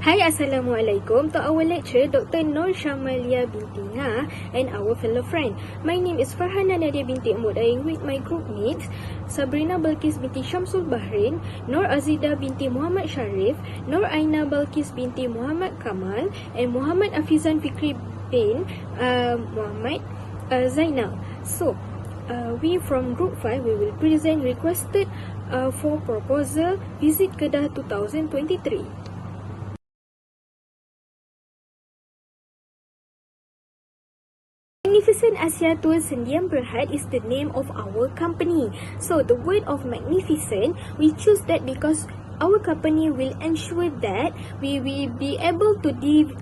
Hi, Assalamualaikum to our lecturer, Dr. Nur Syamalia binti Nga and our fellow friend. My name is Farhana Nadia binti Umud Aing with my group mates Sabrina Balkis binti Syamsul Bahrain, Nur Azida binti Muhammad Sharif, Nur Aina Balkis binti Muhammad Kamal, and Muhammad Afizan Fikri bin Muhammad Zainal. So, we from Group 5, we will present requested for proposal Visit Kedah 2023. Magnificent Asia Tour Sendian Berhad is the name of our company. So the word of magnificent, we choose that because our company will ensure that we will be able to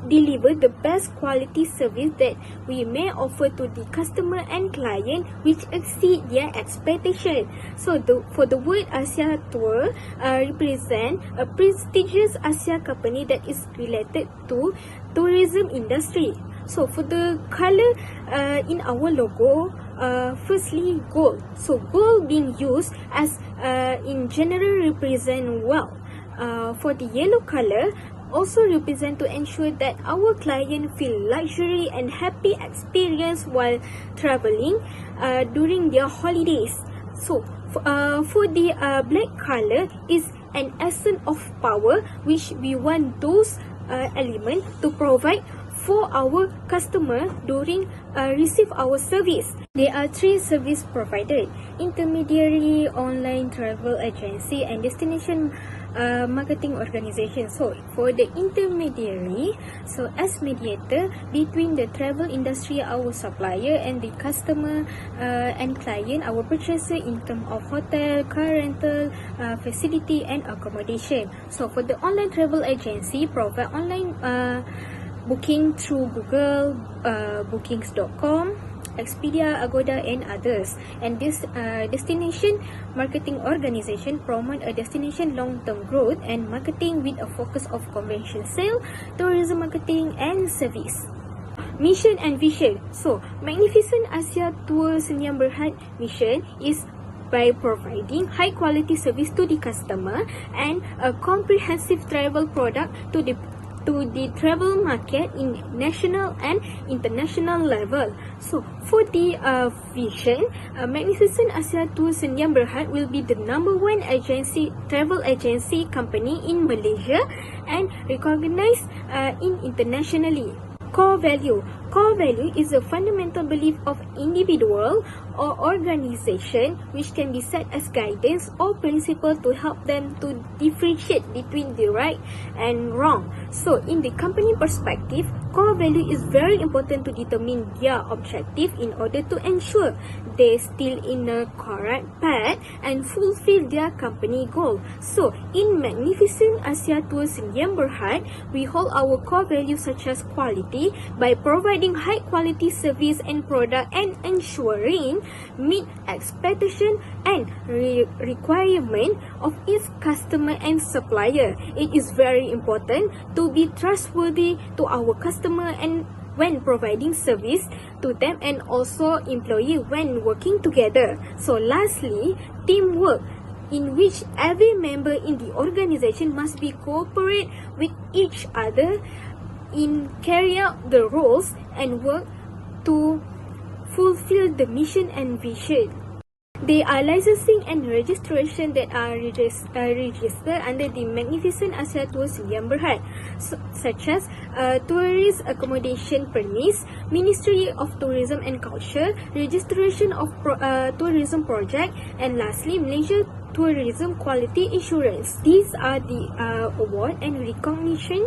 deliver the best quality service that we may offer to the customer and client which exceed their expectation. So for the word Asia Tour represent a prestigious Asia company that is related to tourism industry. So for the color in our logo, firstly gold. So gold being used as in general represent wealth. For the yellow color also represent to ensure that our client feel luxury and happy experience while traveling during their holidays. So for the black color is an essence of power which we want those elements to provide for our customer during receive our service. There are three service provided: intermediary, online travel agency, and destination marketing organization. So for the intermediary, so as mediator between the travel industry, our supplier, and the customer and client, our purchaser in terms of hotel, car rental, facility and accommodation. So for the online travel agency, provide online booking through Google, bookings.com, Expedia, Agoda and others. And this destination marketing organization promote a destination long-term growth and marketing with a focus of convention sale, tourism marketing and service. Mission and vision. So Magnificent Asia Tour Sendian Berhad mission is by providing high quality service to the customer and a comprehensive travel product to the travel market in national and international level. So for the vision, Magnificent Asia Tour Sendian Berhad will be the #1 travel agency company in Malaysia and recognized internationally. Core value. Core value is a fundamental belief of individual or organization which can be set as guidance or principle to help them to differentiate between the right and wrong. So in the company perspective, core value is very important to determine their objective in order to ensure they still in a correct path and fulfill their company goal. So in Magnificent Asia Tour Sendian Berhad, we hold our core values such as quality by providing high quality service and product and ensuring meet expectation and requirement of each customer and supplier. It is very important to be trustworthy to our customer and when providing service to them and also employee when working together. So lastly, teamwork, in which every member in the organization must be cooperate with each other in carry out the roles and work to fulfill the mission and vision. They are licensing and registration that are registered under the Magnificent Asia Tour Sendian Berhad, such as Tourist Accommodation Permits, Ministry of Tourism and Culture, Registration of Tourism Project, and lastly, Malaysia Tourism Quality Insurance. These are the award and recognition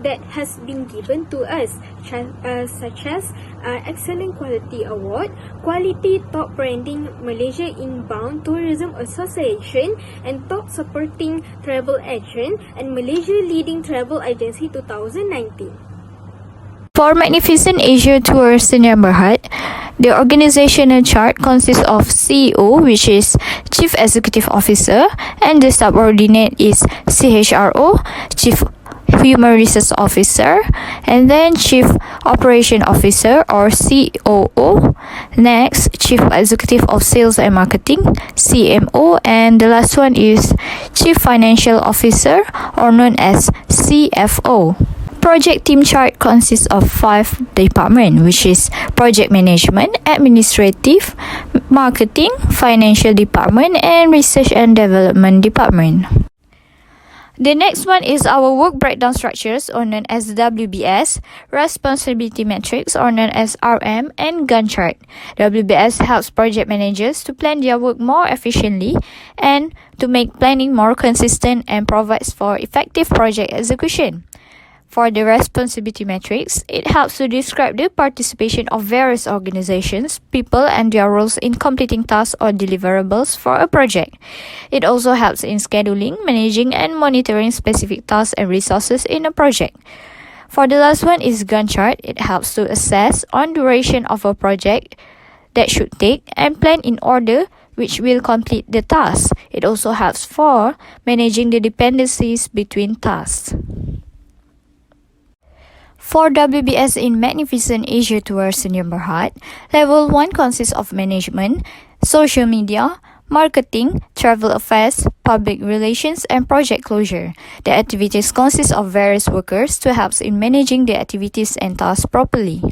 that has been given to us, such as Excellent Quality Award, Quality Top Branding Malaysia Inbound Tourism Association, and Top Supporting Travel Agent, and Malaysia Leading Travel Agency 2019. For Magnificent Asia Tour Sendian Berhad, the organizational chart consists of CEO, which is Chief Executive Officer, and the subordinate is CHRO, Chief Human Resource Officer, and then Chief Operation Officer or COO. Next, Chief Executive of Sales and Marketing, CMO, and the last one is Chief Financial Officer or known as CFO. Project team chart consists of 5 departments, which is Project Management, Administrative, Marketing, Financial Department, and Research and Development Department. The next one is our work breakdown structures or known as WBS, responsibility matrix or known as RM, and Gantt chart. WBS helps project managers to plan their work more efficiently and to make planning more consistent and provides for effective project execution. For the responsibility matrix, it helps to describe the participation of various organizations, people, and their roles in completing tasks or deliverables for a project. It also helps in scheduling, managing, and monitoring specific tasks and resources in a project. For the last one is Gantt chart. It helps to assess on duration of a project that should take and plan in order which will complete the task. It also helps for managing the dependencies between tasks. For WBS in Magnificent Asia Tour Sdn Bhd, Level 1 consists of Management, Social Media, Marketing, Travel Affairs, Public Relations, and Project Closure. The activities consist of various workers to help in managing the activities and tasks properly.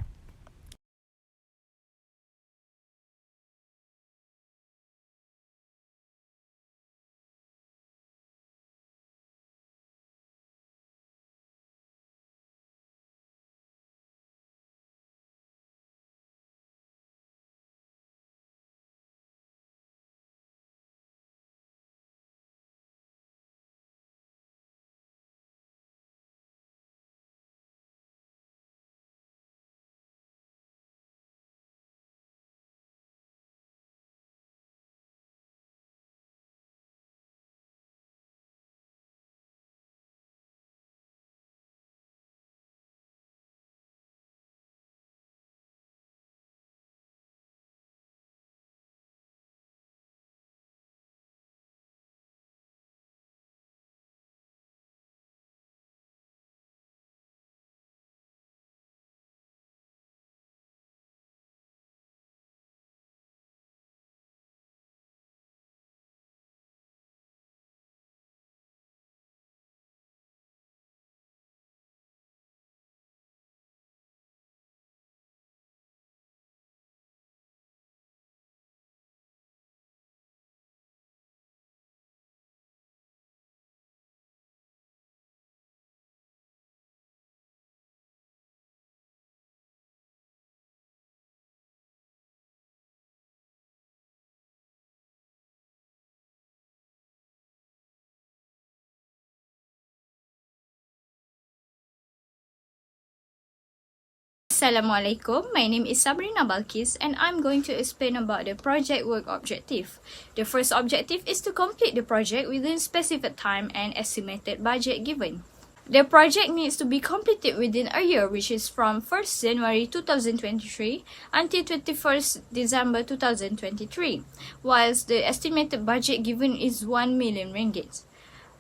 Assalamualaikum, my name is Sabrina Balkis and I'm going to explain about the project work objective. The first objective is to complete the project within specified time and estimated budget given. The project needs to be completed within a year, which is from 1st January 2023 until 21st December 2023, whilst the estimated budget given is 1 million ringgit.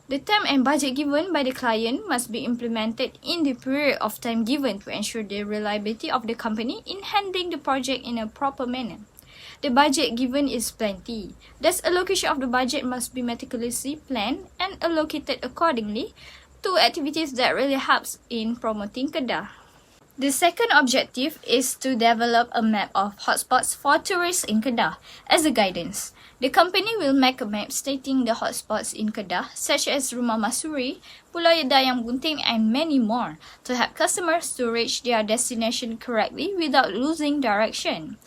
The time and budget given by the client must be implemented in the period of time given to ensure the reliability of the company in handling the project in a proper manner. The budget given is plenty. Thus, allocation of the budget must be meticulously planned and allocated accordingly to activities that really helps in promoting Kedah. The second objective is to develop a map of hotspots for tourists in Kedah as a guidance. The company will make a map stating the hotspots in Kedah, such as Rumah Masuri, Pulau Dayang Bunting, and many more, to help customers to reach their destination correctly without losing direction.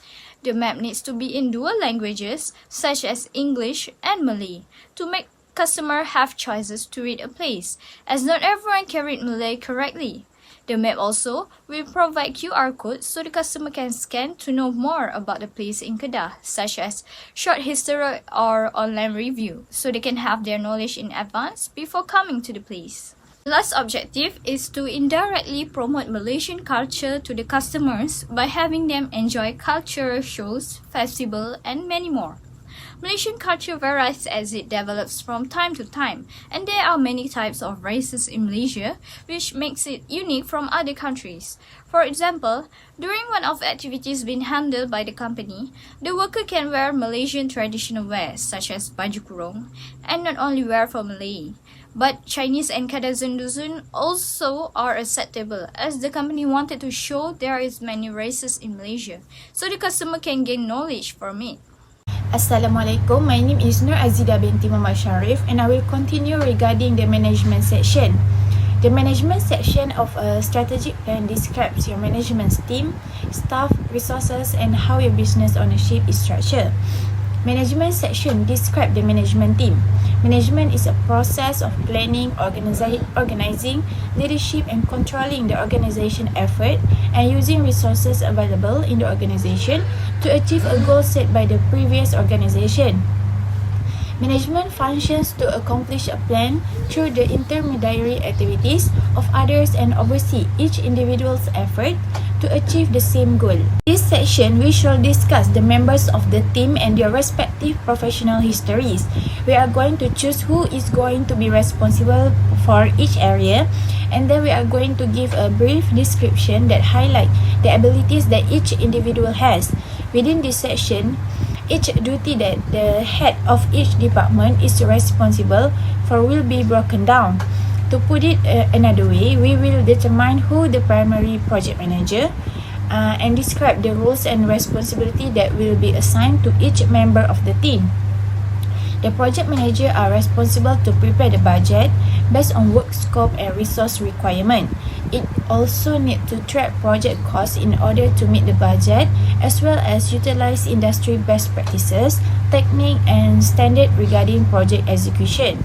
The map needs to be in dual languages, such as English and Malay, to make customers have choices to read a place, as not everyone can read Malay correctly. The map also will provide QR codes so the customer can scan to know more about the place in Kedah, such as short history or online review, so they can have their knowledge in advance before coming to the place. The last objective is to indirectly promote Malaysian culture to the customers by having them enjoy cultural shows, festivals, and many more. Malaysian culture varies as it develops from time to time, and there are many types of races in Malaysia, which makes it unique from other countries. For example, during one of the activities being handled by the company, the worker can wear Malaysian traditional wear such as baju kurung, and not only wear for Malay, but Chinese and Kadazan Dusun also are acceptable, as the company wanted to show there is many races in Malaysia, so the customer can gain knowledge from it. Assalamualaikum, my name is Nur Azida binti Muhammad Sharif and I will continue regarding the management section. The management section of a strategic plan describes your management team, staff, resources and how your business ownership is structured. Management section describes the management team. Management is a process of planning, organizing, leadership and controlling the organization effort and using resources available in the organization to achieve a goal set by the previous organization. Management functions to accomplish a plan through the intermediary activities of others and oversee each individual's effort to achieve the same goal. In this section, we shall discuss the members of the team and their respective professional histories. We are going to choose who is going to be responsible for each area, and then we are going to give a brief description that highlight the abilities that each individual has. Within this section, each duty that the head of each department is responsible for will be broken down. To put it another way, we will determine who the primary project manager and describe the roles and responsibility that will be assigned to each member of the team. The project manager are responsible to prepare the budget based on work scope and resource requirement. It also needs to track project costs in order to meet the budget, as well as utilize industry best practices, technique and standard regarding project execution.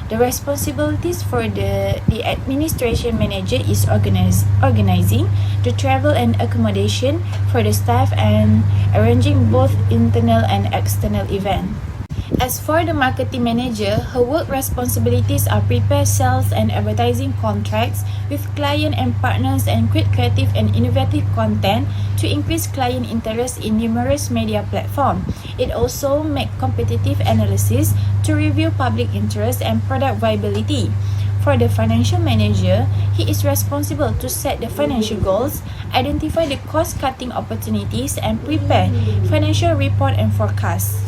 The responsibilities for the administration manager is organizing the travel and accommodation for the staff and arranging both internal and external events. As for the marketing manager, her work responsibilities are prepare sales and advertising contracts with client and partners and create creative and innovative content to increase client interest in numerous media platforms. It also makes competitive analysis to review public interest and product viability. For the financial manager, he is responsible to set the financial goals, identify the cost-cutting opportunities, and prepare financial report and forecasts.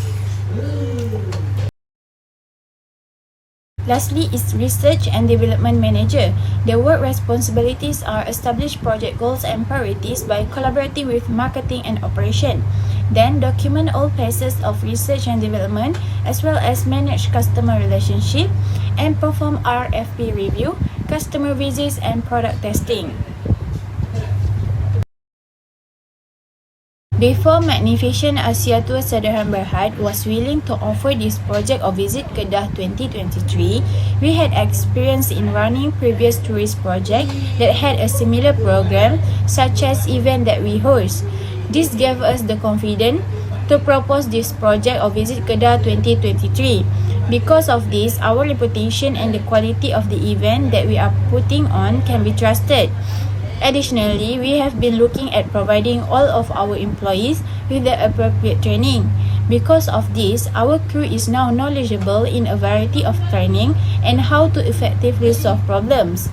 Lastly is Research and Development Manager. Their work responsibilities are establish project goals and priorities by collaborating with marketing and operation. Then document all phases of research and development as well as manage customer relationship and perform RFP review, customer visits and product testing. Before Magnificent Asia Tour Sederhana Berhad was willing to offer this project of Visit Kedah 2023, we had experience in running previous tourist projects that had a similar program such as event that we host. This gave us the confidence to propose this project of Visit Kedah 2023. Because of this, our reputation and the quality of the event that we are putting on can be trusted. Additionally, we have been looking at providing all of our employees with the appropriate training. Because of this, our crew is now knowledgeable in a variety of training and how to effectively solve problems.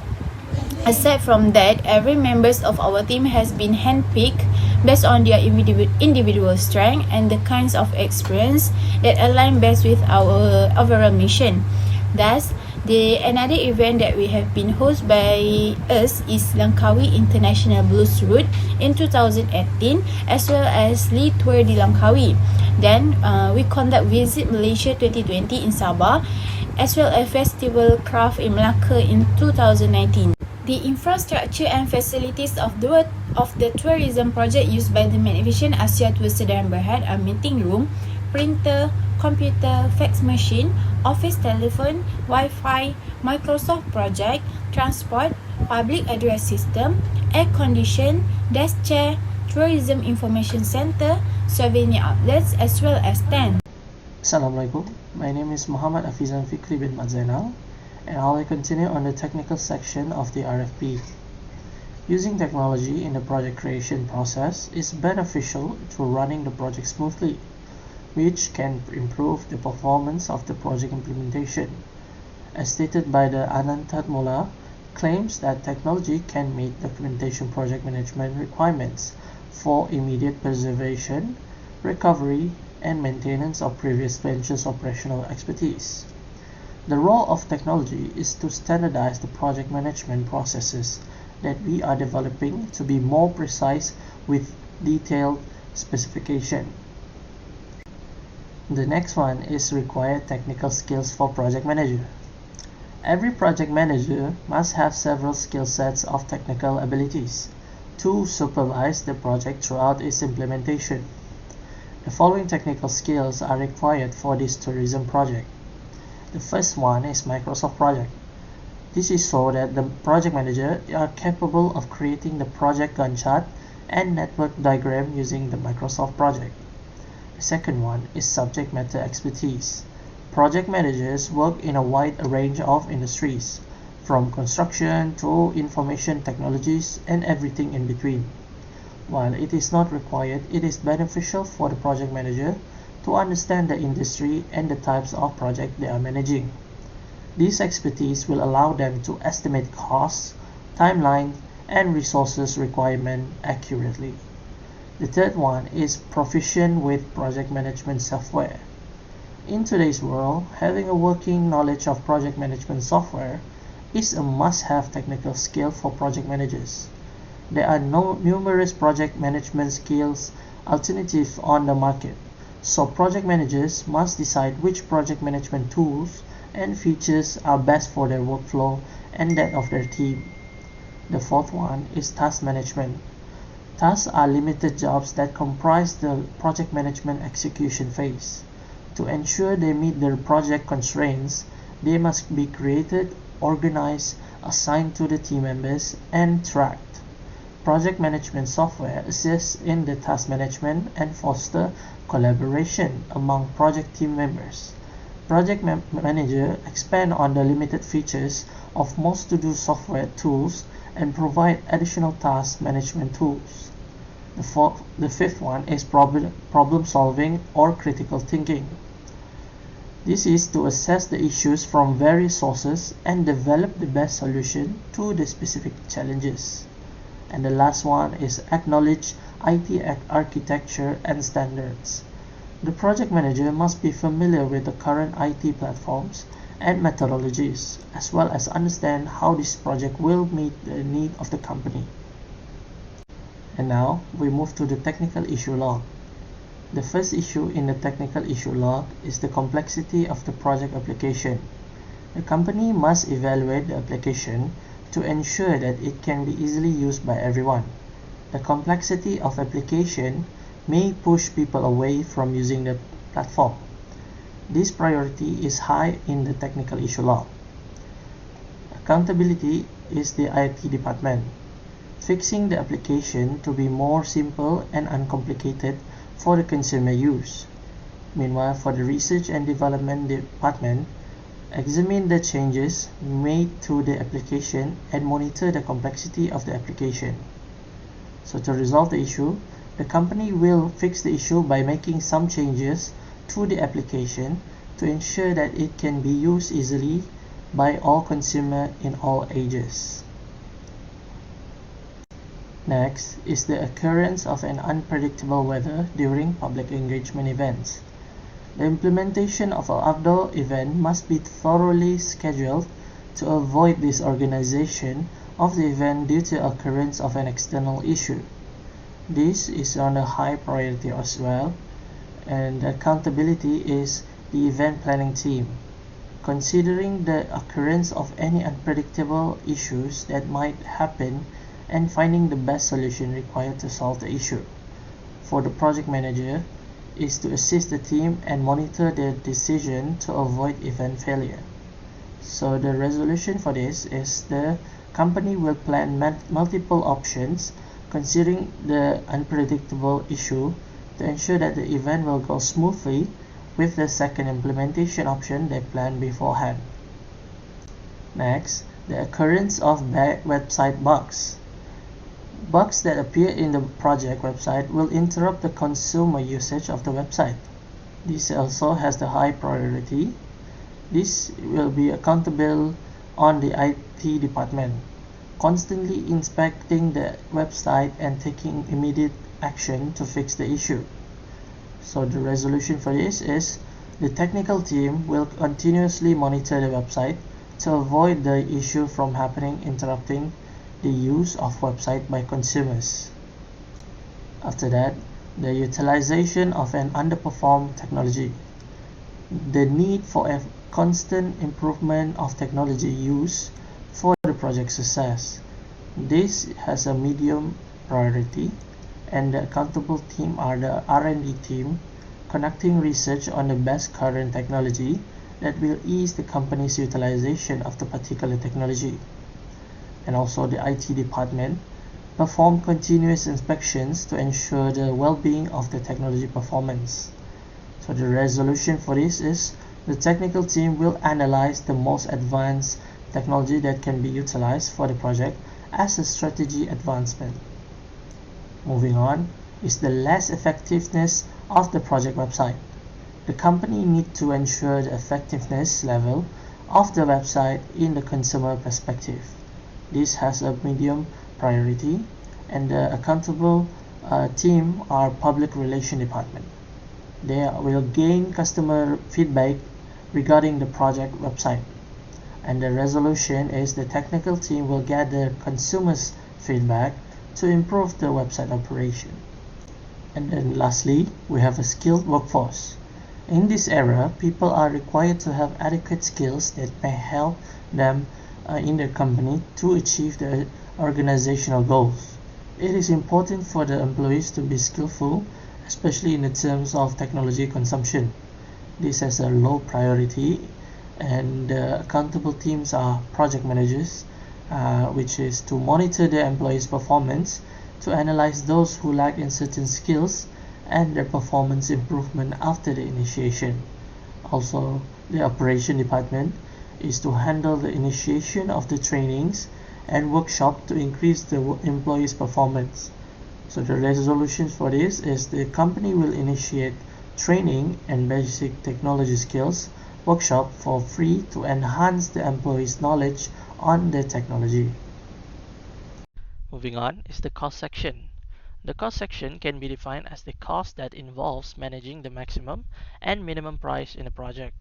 Aside from that, every member of our team has been handpicked based on their individual strength and the kinds of experience that align best with our overall mission. Thus, another event that we have been hosted by us is Langkawi International Blues Route in 2018 as well as Lee Tour di Langkawi. Then we conduct Visit Malaysia 2020 in Sabah as well as Festival Craft in Melaka in 2019. The infrastructure and facilities of the tourism project used by the Magnificent Asia Tour Sederhana Berhad are meeting room, printer, computer, fax machine, office telephone, Wi-Fi, Microsoft Project, transport, public address system, air condition, desk chair, tourism information center, souvenir outlets as well as tent. Assalamualaikum. My name is Muhammad Afizan Fikri bin Mat Zainal, and I will continue on the technical section of the RFP. Using technology in the project creation process is beneficial to running the project smoothly. which can improve the performance of the project implementation. As stated by the Anantatmula, claims that technology can meet documentation project management requirements for immediate preservation, recovery, and maintenance of previous ventures' operational expertise. The role of technology is to standardize the project management processes that we are developing to be more precise with detailed specification. The next one is required technical skills for project manager. Every project manager must have several skill sets of technical abilities to supervise the project throughout its implementation. The following technical skills are required for this tourism project. The first one is Microsoft Project. This is so that the project manager are capable of creating the project Gantt chart and network diagram using the Microsoft Project. The second one is subject matter expertise. Project managers work in a wide range of industries, from construction to information technologies and everything in between. While it is not required, it is beneficial for the project manager to understand the industry and the types of project they are managing. This expertise will allow them to estimate costs, timeline, and resources requirement accurately. The third one is proficient with project management software. In today's world, having a working knowledge of project management software is a must-have technical skill for project managers. There are numerous project management skills alternatives on the market, so project managers must decide which project management tools and features are best for their workflow and that of their team. The fourth one is task management. Tasks are limited jobs that comprise the project management execution phase. To ensure they meet their project constraints, they must be created, organized, assigned to the team members, and tracked. Project management software assists in the task management and foster collaboration among project team members. Project manager expand on the limited features of most to-do software tools and provide additional task management tools. The fifth one is problem solving or critical thinking. This is to assess the issues from various sources and develop the best solution to the specific challenges. And the last one is acknowledge IT architecture and standards. The project manager must be familiar with the current IT platforms and methodologies, as well as understand how this project will meet the need of the company. And now we move to the technical issue log. The first issue in the technical issue log is the complexity of the project application. The company must evaluate the application to ensure that it can be easily used by everyone. The complexity of application may push people away from using the platform. This priority is high in the technical issue log. Accountability is the IT department, fixing the application to be more simple and uncomplicated for the consumer use. Meanwhile, for the research and development department, examine the changes made to the application and monitor the complexity of the application. So to resolve the issue, the company will fix the issue by making some changes to the application to ensure that it can be used easily by all consumers in all ages. Next is the occurrence of an unpredictable weather during public engagement events. The implementation of an outdoor event must be thoroughly scheduled to avoid disorganization of the event due to occurrence of an external issue. This is on a high priority as well, and accountability is the event planning team, considering the occurrence of any unpredictable issues that might happen and finding the best solution required to solve the issue. For the project manager, is to assist the team and monitor their decision to avoid event failure. So the resolution for this is the company will plan multiple options considering the unpredictable issue to ensure that the event will go smoothly with the second implementation option they planned beforehand. Next, the occurrence of website bugs. Bugs that appear in the project website will interrupt the consumer usage of the website. This also has the high priority. This will be accountable on the IT department, constantly inspecting the website and taking immediate action to fix the issue. So the resolution for this is the technical team will continuously monitor the website to avoid the issue from happening, interrupting the use of website by consumers. After that, the utilization of an underperformed technology. The need for a constant improvement of technology use for the project success. This has a medium priority, and the accountable team are the R&D team conducting research on the best current technology that will ease the company's utilization of the particular technology. And also the IT department perform continuous inspections to ensure the well-being of the technology performance. So the resolution for this is the technical team will analyze the most advanced technology that can be utilized for the project as a strategy advancement. Moving on is the less effectiveness of the project website. The company needs to ensure the effectiveness level of the website in the consumer perspective. This has a medium priority, and the accountable team are public relation department. They will gain customer feedback regarding the project website, and the resolution is the technical team will gather consumers feedback to improve the website operation. And then lastly, we have a skilled workforce. In this era, people are required to have adequate skills that may help them in their company to achieve their organizational goals. It is important for the employees to be skillful, especially in the terms of technology consumption. This has a low priority, and the accountable teams are project managers, which is to monitor the employees' performance, to analyze those who lack in certain skills and their performance improvement after the initiation. Also, the operation department is to handle the initiation of the trainings and workshop to increase the employees' performance. So the resolution for this is the company will initiate training and basic technology skills workshop for free to enhance the employees' knowledge on the technology. Moving on is the cost section. The cost section can be defined as the cost that involves managing the maximum and minimum price in a project,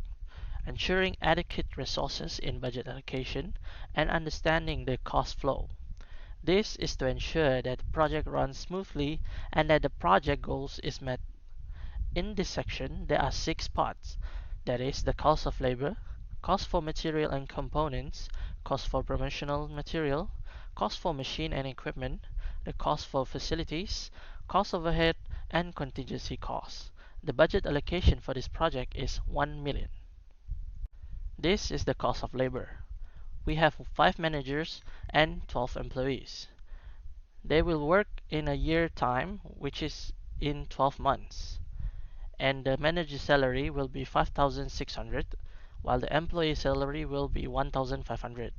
ensuring adequate resources in budget allocation, and understanding the cost flow. This is to ensure that the project runs smoothly and that the project goals is met. In this section, there are 6 parts. That is the cost of labor, cost for material and components, cost for promotional material, cost for machine and equipment, the cost for facilities, cost overhead, and contingency costs. The budget allocation for this project is 1 million. This is the cost of labor. We have 5 managers and 12 employees. They will work in a year time, which is in 12 months. And the manager salary will be 5,600, while the employee salary will be 1,500.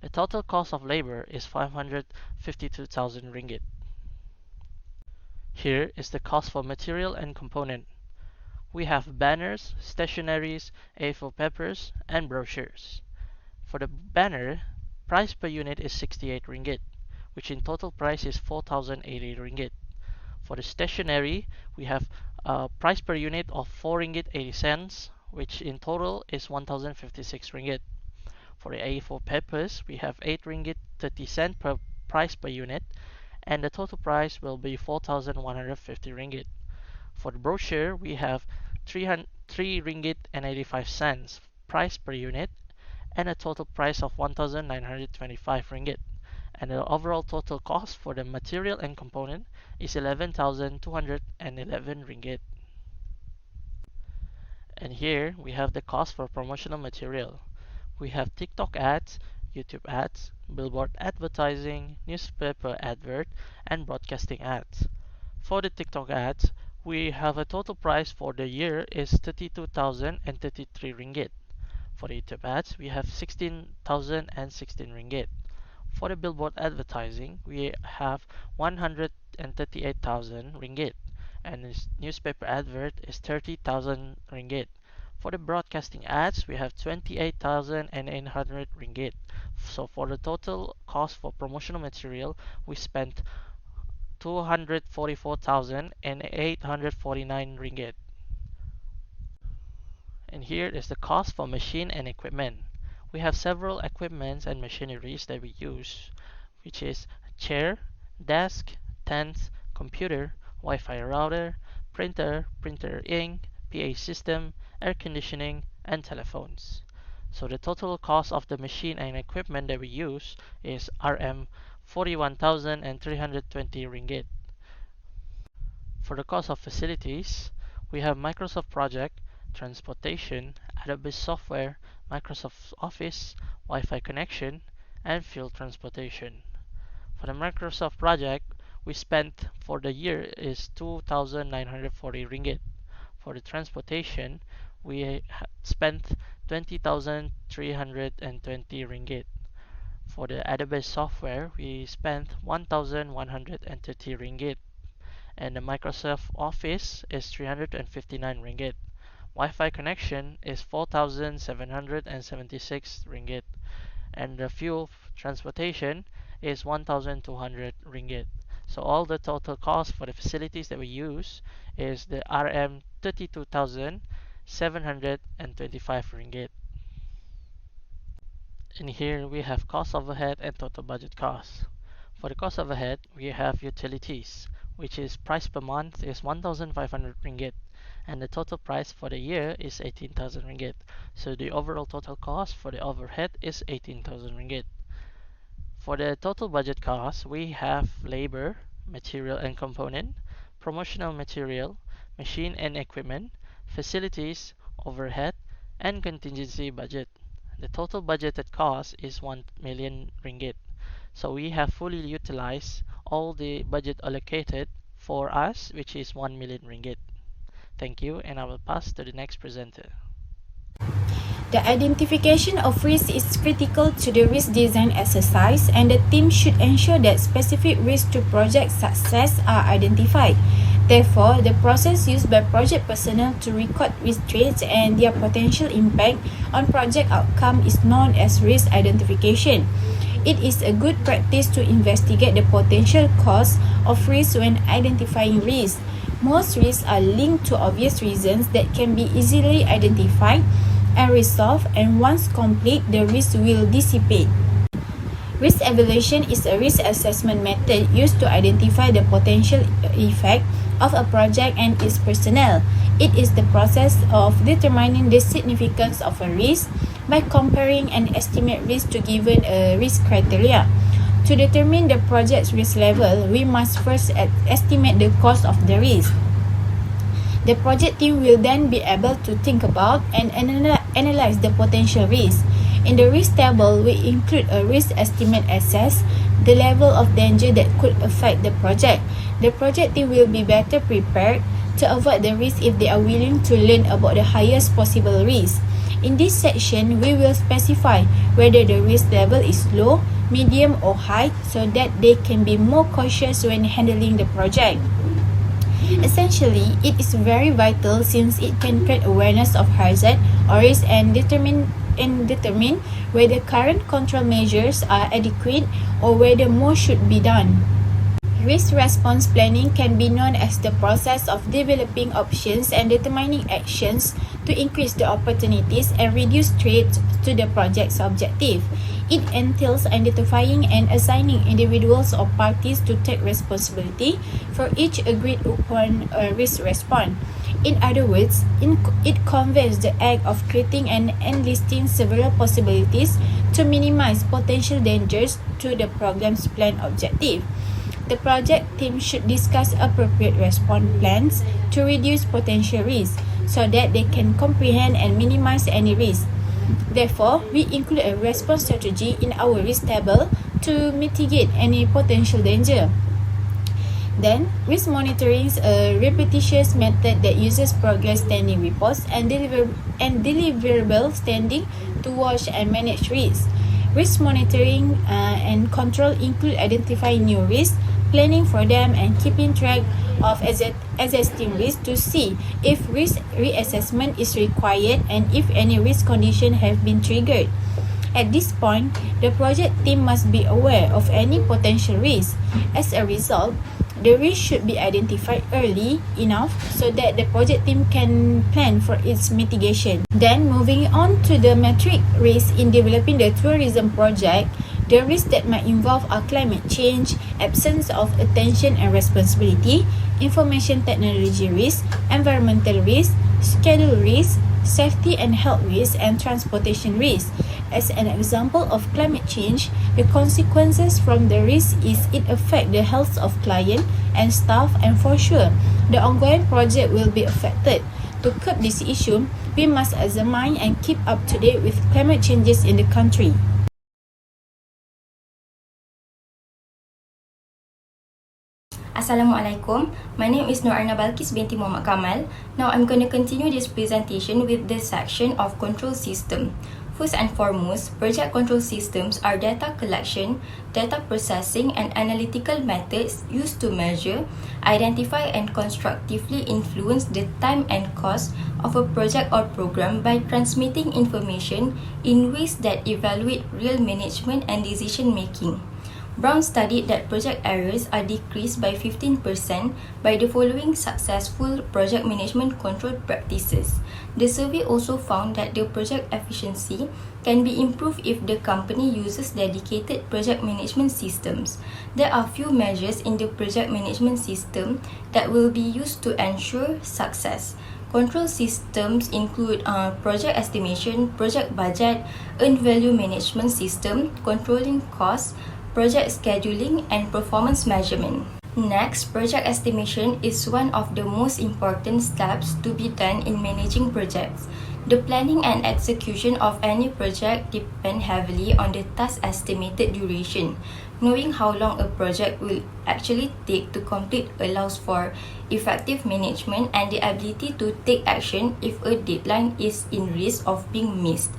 The total cost of labor is 552,000 ringgit. Here is the cost for material and component. We have banners, stationaries, A4 papers, and brochures. For the banner, price per unit is 68 ringgit, which in total price is 4,080 ringgit. For the stationery, we have a price per unit of 4 ringgit 80 cents, which in total is 1,056 ringgit. For the A4 papers, we have 8 ringgit 30 cent per price per unit, and the total price will be 4,150 ringgit. For the brochure, we have 3 ringgit and 85 cents price per unit, and a total price of 1,925 ringgit. And the overall total cost for the material and component is 11,211 ringgit. And here we have the cost for promotional material. We have TikTok ads, YouTube ads, billboard advertising, newspaper advert, and broadcasting ads. For the TikTok ads, we have a total price for the year is 32,033 ringgit. For the YouTube ads, we have 16,016 ringgit. For the billboard advertising, we have 138,000 ringgit. and this newspaper advert is 30,000 ringgit. For the broadcasting ads, we have 28,800 ringgit. So for the total cost for promotional material, we spent 244,849 ringgit. And here is the cost for machine and equipment. We have several equipments and machineries that we use, which is a chair, desk, tent, computer, Wi-Fi router, printer, printer ink, PA system, air conditioning, and telephones. So the total cost of the machine and equipment that we use is RM 41,320 ringgit. For the cost of facilities, we have Microsoft Project, transportation, Adobe software, Microsoft Office, Wi-Fi connection, and field transportation. For the Microsoft Project, we spent for the year is 2,940 ringgit. For the transportation, we spent 20,320 ringgit. For the Adobe software, we spent 1,130 ringgit. And the Microsoft Office is 359 ringgit. Wi-Fi connection is 4,776 ringgit. And the fuel transportation is 1,200 ringgit. So all the total cost for the facilities that we use is the RM 32,725 ringgit. And here we have cost overhead and total budget cost. For the cost overhead, we have utilities, which is price per month is 1,500 ringgit, and the total price for the year is 18,000 ringgit. So the overall total cost for the overhead is 18,000 ringgit. For the total budget cost, we have labor, material and component, promotional material, machine and equipment, facilities, overhead, and contingency budget. The total budgeted cost is 1 million ringgit. So we have fully utilized all the budget allocated for us, which is 1 million ringgit. Thank you, and I will pass to the next presenter. The identification of risk is critical to the risk design exercise, and the team should ensure that specific risks to project success are identified. Therefore, the process used by project personnel to record risk traits and their potential impact on project outcome is known as risk identification. It is a good practice to investigate the potential cause of risk when identifying risks. Most risks are linked to obvious reasons that can be easily identified and resolved, and once complete, the risk will dissipate. Risk evaluation is a risk assessment method used to identify the potential effect of a project and its personnel. It is the process of determining the significance of a risk by comparing and estimate risk to given a risk criteria. To determine the project's risk level, we must first estimate the cost of the risk. The project team will then be able to think about and analyze the potential risk. In the risk table, we include a risk estimate assess the level of danger that could affect the project. The project team will be better prepared to avoid the risk if they are willing to learn about the highest possible risk. In this section, we will specify whether the risk level is low, medium or high so that they can be more cautious when handling the project. Essentially, it is very vital since it can create awareness of hazard or risk and determine whether current control measures are adequate or whether more should be done. Risk response planning can be known as the process of developing options and determining actions to increase the opportunities and reduce threats to the project's objective. It entails identifying and assigning individuals or parties to take responsibility for each agreed upon risk response. In other words, it conveys the act of creating and enlisting several possibilities to minimize potential dangers to the program's planned objective. The project team should discuss appropriate response plans to reduce potential risks so that they can comprehend and minimize any risk. Therefore, we include a response strategy in our risk table to mitigate any potential danger. Then, risk monitoring is a repetitious method that uses progress standing reports and deliverable standing to watch and manage risk. Risk monitoring and control include identifying new risks, planning for them, and keeping track of existing risks to see if risk reassessment is required and if any risk condition have been triggered. At this point, the project team must be aware of any potential risk. As a result, the risk should be identified early enough so that the project team can plan for its mitigation. Then, moving on to the metric risk in developing the tourism project, the risks that might involve are climate change, absence of attention and responsibility, information technology risk, environmental risk, schedule risk, safety and health risk, and transportation risk. As an example of climate change, the consequences from the risk is it affect the health of client and staff, and for sure, the ongoing project will be affected. To curb this issue, we must examine and keep up to date with climate changes in the country. Assalamualaikum. My name is Nur Arna Balkis binti Muhammad Kamal. Now I'm going to continue this presentation with the section of control system. First and foremost, project control systems are data collection, data processing, and analytical methods used to measure, identify, and constructively influence the time and cost of a project or program by transmitting information in ways that evaluate real management and decision making. Brown studied that project errors are decreased by 15% by the following successful project management control practices. The survey also found that the project efficiency can be improved if the company uses dedicated project management systems. There are few measures in the project management system that will be used to ensure success. Control systems include project estimation, project budget, earned value management system, controlling costs, project scheduling, and performance measurement. Next, project estimation is one of the most important steps to be done in managing projects. The planning and execution of any project depend heavily on the task estimated duration. Knowing how long a project will actually take to complete allows for effective management and the ability to take action if a deadline is in risk of being missed.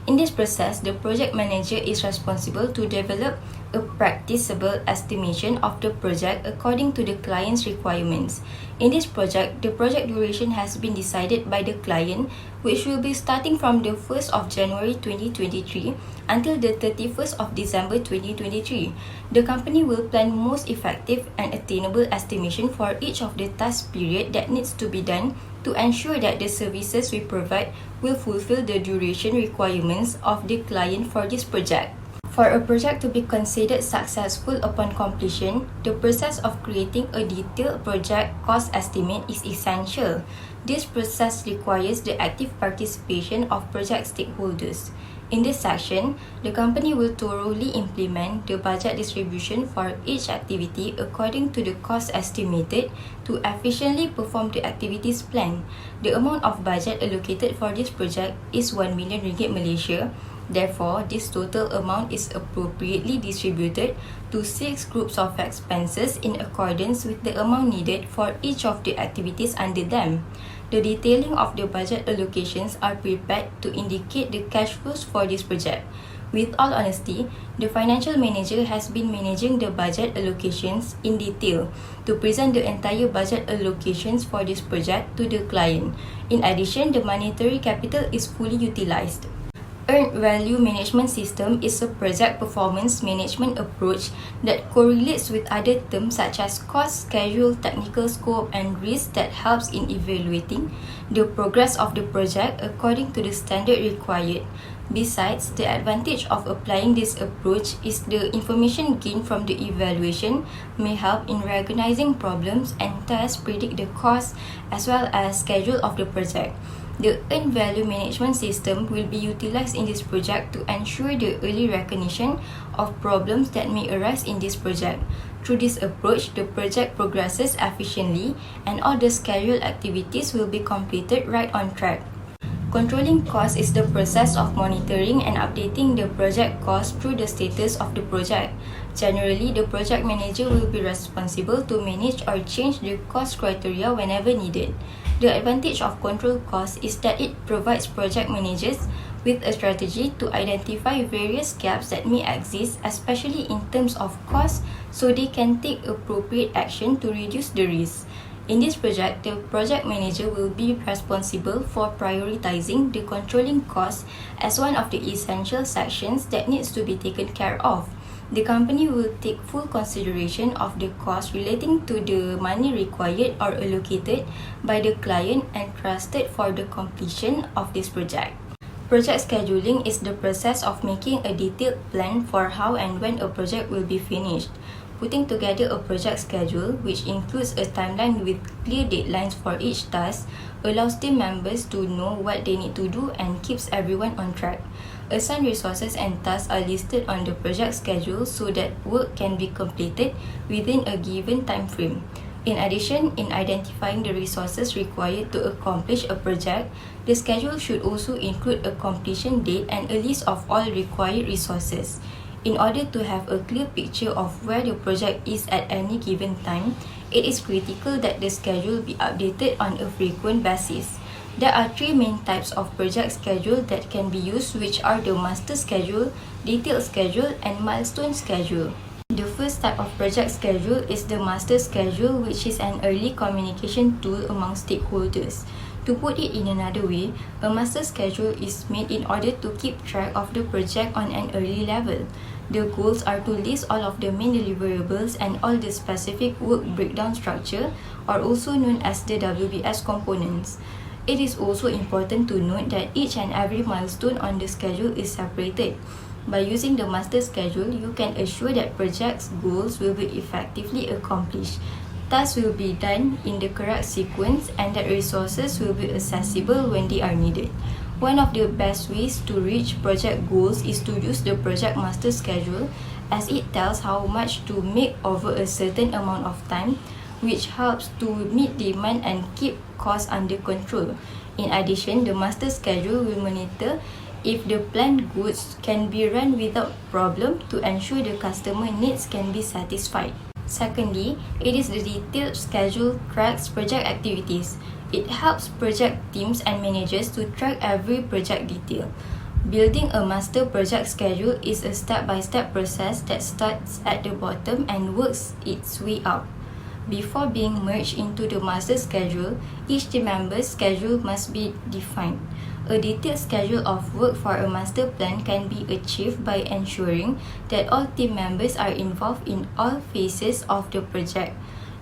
In this process, the project manager is responsible to develop a practicable estimation of the project according to the client's requirements. In this project, the project duration has been decided by the client, which will be starting from the 1st of January 2023 until the 31st of December 2023. The company will plan most effective and attainable estimation for each of the task period that needs to be done to ensure that the services we provide will fulfill the duration requirements of the client for this project. For a project to be considered successful upon completion, the process of creating a detailed project cost estimate is essential. This process requires the active participation of project stakeholders. In this section, the company will thoroughly implement the budget distribution for each activity according to the cost estimated to efficiently perform the activities planned. The amount of budget allocated for this project is 1 million ringgit Malaysia. Therefore, this total amount is appropriately distributed to 6 groups of expenses in accordance with the amount needed for each of the activities under them. The detailing of the budget allocations are prepared to indicate the cash flows for this project. With all honesty, the financial manager has been managing the budget allocations in detail to present the entire budget allocations for this project to the client. In addition, the monetary capital is fully utilized. Earned Value Management System is a project performance management approach that correlates with other terms such as cost, schedule, technical scope, and risk that helps in evaluating the progress of the project according to the standard required. Besides, the advantage of applying this approach is the information gained from the evaluation may help in recognizing problems and thus predict the cost as well as schedule of the project. The Earned Value Management System will be utilized in this project to ensure the early recognition of problems that may arise in this project. Through this approach, the project progresses efficiently and all the scheduled activities will be completed right on track. Controlling costs is the process of monitoring and updating the project cost through the status of the project. Generally, the project manager will be responsible to manage or change the cost criteria whenever needed. The advantage of control costs is that it provides project managers with a strategy to identify various gaps that may exist, especially in terms of cost, so they can take appropriate action to reduce the risk. In this project, the project manager will be responsible for prioritizing the controlling costs as one of the essential sections that needs to be taken care of. The company will take full consideration of the costs relating to the money required or allocated by the client and trusted for the completion of this project. Project scheduling is the process of making a detailed plan for how and when a project will be finished. Putting together a project schedule, which includes a timeline with clear deadlines for each task, allows team members to know what they need to do and keeps everyone on track. Assigned resources and tasks are listed on the project schedule so that work can be completed within a given time frame. In addition, in identifying the resources required to accomplish a project, the schedule should also include a completion date and a list of all required resources. In order to have a clear picture of where the project is at any given time, it is critical that the schedule be updated on a frequent basis. There are three main types of project schedule that can be used, which are the master schedule, detailed schedule, and milestone schedule. The first type of project schedule is the master schedule, which is an early communication tool among stakeholders. To put it in another way, a master schedule is made in order to keep track of the project on an early level. The goals are to list all of the main deliverables and all the specific work breakdown structure, or also known as the WBS components. It is also important to note that each and every milestone on the schedule is separated. By using the master schedule, you can assure that project's goals will be effectively accomplished. Tasks will be done in the correct sequence and that resources will be accessible when they are needed. One of the best ways to reach project goals is to use the project master schedule, as it tells how much to make over a certain amount of time, which helps to meet demand and keep costs under control. In addition, the master schedule will monitor if the planned goods can be run without problem to ensure the customer needs can be satisfied. Secondly, it is the detailed schedule tracks project activities. It helps project teams and managers to track every project detail. Building a master project schedule is a step-by-step process that starts at the bottom and works its way up. Before being merged into the master schedule, each team member's schedule must be defined. A detailed schedule of work for a master plan can be achieved by ensuring that all team members are involved in all phases of the project,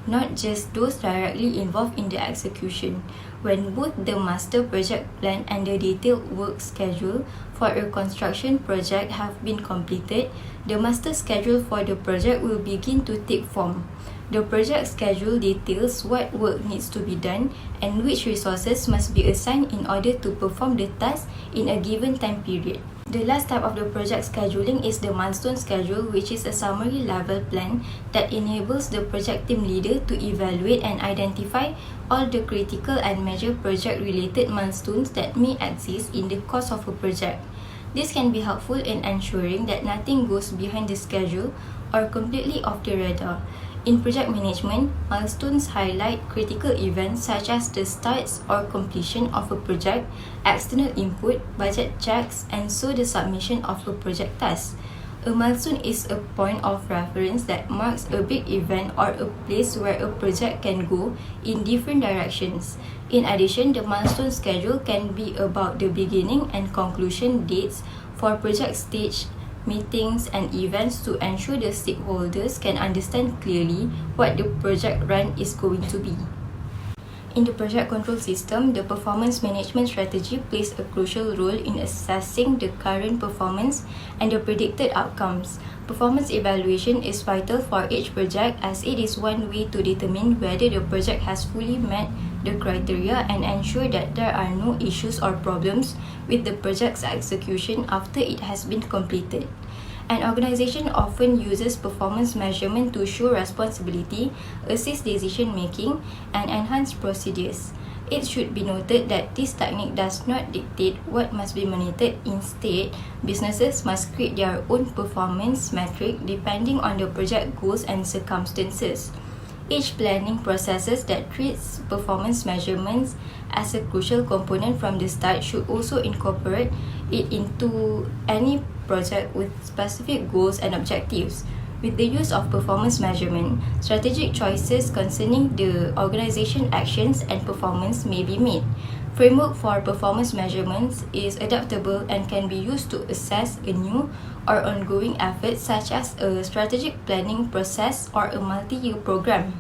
not just those directly involved in the execution. When both the master project plan and the detailed work schedule for a construction project have been completed, the master schedule for the project will begin to take form. The project schedule details what work needs to be done and which resources must be assigned in order to perform the task in a given time period. The last type of the project scheduling is the milestone schedule, which is a summary level plan that enables the project team leader to evaluate and identify all the critical and major project related milestones that may exist in the course of a project. This can be helpful in ensuring that nothing goes behind the schedule or completely off the radar. In project management, milestones highlight critical events such as the start or completion of a project, external input, budget checks, and so the submission of a project task. A milestone is a point of reference that marks a big event or a place where a project can go in different directions. In addition, the milestone schedule can be about the beginning and conclusion dates for project stage meetings and events to ensure the stakeholders can understand clearly what the project run is going to be. In the project control system, the performance management strategy plays a crucial role in assessing the current performance and the predicted outcomes. Performance evaluation is vital for each project, as it is one way to determine whether the project has fully met the criteria and ensure that there are no issues or problems with the project's execution after it has been completed. An organization often uses performance measurement to show responsibility, assist decision making, and enhance procedures. It should be noted that this technique does not dictate what must be monitored. Instead, businesses must create their own performance metric depending on the project goals and circumstances. each planning processes that treats performance measurements as a crucial component from the start should also incorporate it into any project with specific goals and objectives. With the use of performance measurement, strategic choices concerning the organization actions and performance may be made. Framework for performance measurements is adaptable and can be used to assess a new or ongoing effort such as a strategic planning process or a multi-year program.